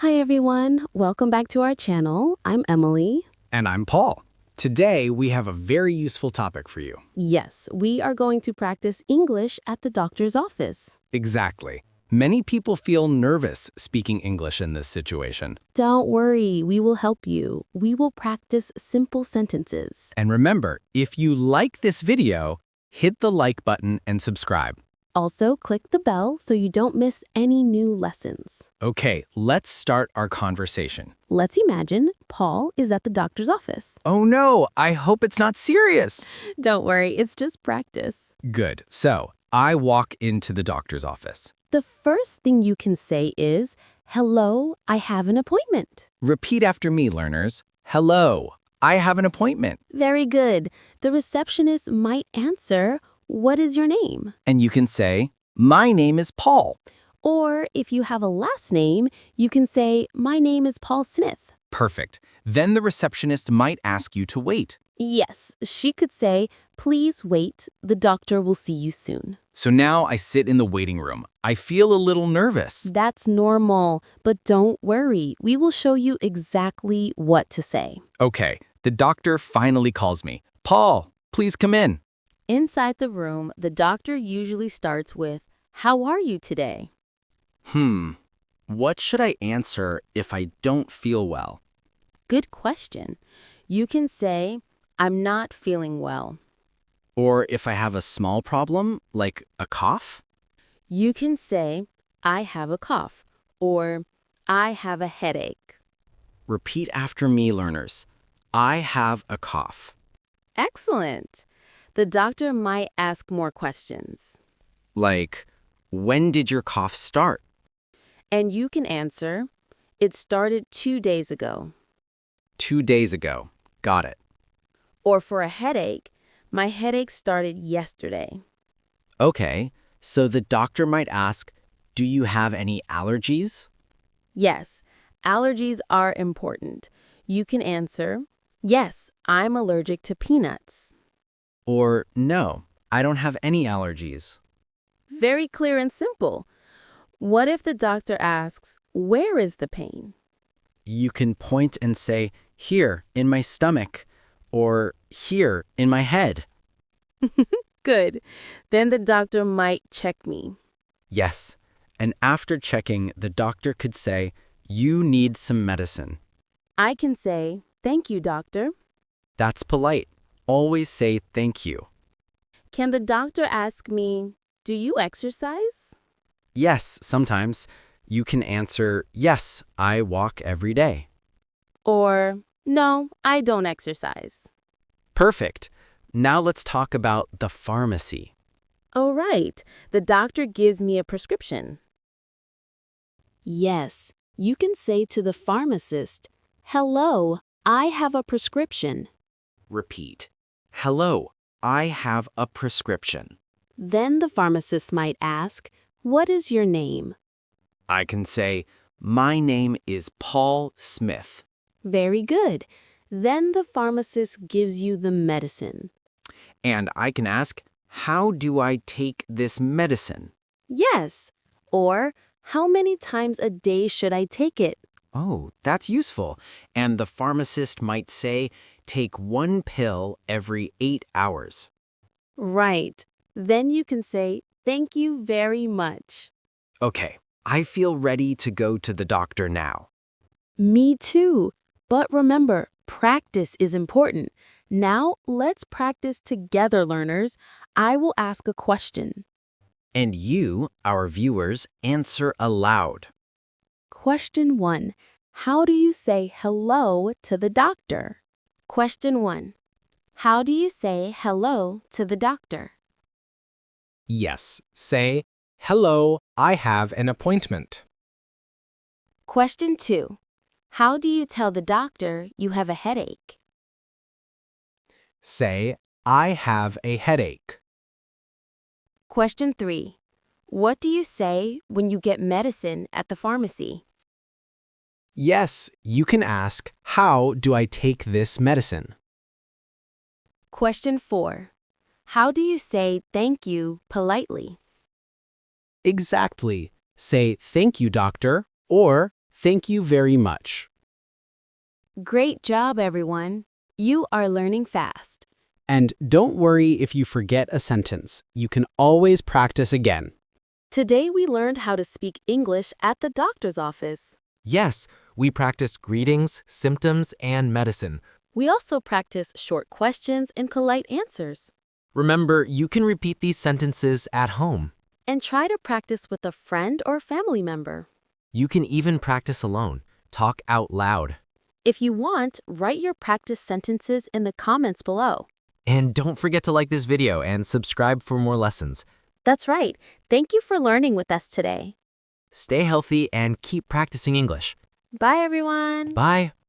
Hi everyone, welcome back to our channel. I'm Emily. And I'm Paul. Today, we have a very useful topic for you. Yes, we are going to practice English at the doctor's office. Exactly. Many people feel nervous speaking English in this situation. Don't worry, we will help you. We will practice simple sentences. And remember, if you like this video, hit the like button and subscribe. Also, click the bell so you don't miss any new lessons. Okay, let's start our conversation. Let's imagine Paul is at the doctor's office. Oh no, I hope it's not serious. Don't worry, it's just practice. Good. So, I walk into the doctor's office. The first thing you can say is, "Hello, I have an appointment." Repeat after me, learners. Hello, I have an appointment. Very good. The receptionist might answer, "What is your name?" And you can say, my name is Paul. Or if you have a last name, you can say, "My name is Paul Smith." Perfect. Then the receptionist might ask you to wait. Yes, she could say, "Please wait. The doctor will see you soon." So now I sit in the waiting room. I feel a little nervous. That's normal, but don't worry. We will show you exactly what to say. Okay, the doctor finally calls me. Paul, please come in. Inside the room, the doctor usually starts with, "How are you today?" What should I answer if I don't feel well? Good question. You can say, "I'm not feeling well." Or if I have a small problem, like a cough? You can say, "I have a cough," or "I have a headache." Repeat after me, learners. I have a cough. Excellent. The doctor might ask more questions. Like, when did your cough start? And you can answer, "It started 2 days ago." 2 days ago. Got it. Or for a headache, "My headache started yesterday." Okay, so the doctor might ask, do you have any allergies? Yes, allergies are important. You can answer, "Yes, I'm allergic to peanuts." Or no, I don't have any allergies. Very clear and simple. What if the doctor asks, "Where is the pain?" You can point and say, here, in my stomach, or here, in my head. Good. Then the doctor might check me. Yes, and after checking, the doctor could say, you need some medicine. I can say, "Thank you, doctor." That's polite. Always say thank you. Can the doctor ask me, "Do you exercise?" Yes, sometimes. You can answer, yes, I walk every day. Or, "No, I don't exercise." Perfect. Now let's talk about the pharmacy. Oh, right. The doctor gives me a prescription. Yes, you can say to the pharmacist, "Hello, I have a prescription." Repeat. Hello, I have a prescription. Then the pharmacist might ask, "What is your name?" I can say, my name is Paul Smith. Very good. Then the pharmacist gives you the medicine. And I can ask, how do I take this medicine? Yes. Or, "How many times a day should I take it?" Oh, that's useful. And the pharmacist might say, take 1 pill every 8 hours. Right. Then you can say, "Thank you very much." Okay, I feel ready to go to the doctor now. Me too. But remember, practice is important. Now, let's practice together, learners. I will ask a question. And you, our viewers, answer aloud. Question 1. How do you say hello to the doctor? Question 1. How do you say hello to the doctor? Yes, say, hello, I have an appointment. Question 2. How do you tell the doctor you have a headache? Say, I have a headache. Question 3. What do you say when you get medicine at the pharmacy? Yes, you can ask, how do I take this medicine? Question 4. How do you say thank you politely? Exactly. Say, thank you, doctor, or Thank you very much. Great job, everyone. You are learning fast. And don't worry if you forget a sentence. You can always practice again. Today we learned how to speak English at the doctor's office. Yes, we practiced greetings, symptoms, and medicine. We also practice short questions and polite answers. Remember, you can repeat these sentences at home. And try to practice with a friend or family member. You can even practice alone. Talk out loud. If you want, write your practice sentences in the comments below. And don't forget to like this video and subscribe for more lessons. That's right. Thank you for learning with us today. Stay healthy and keep practicing English. Bye, everyone. Bye.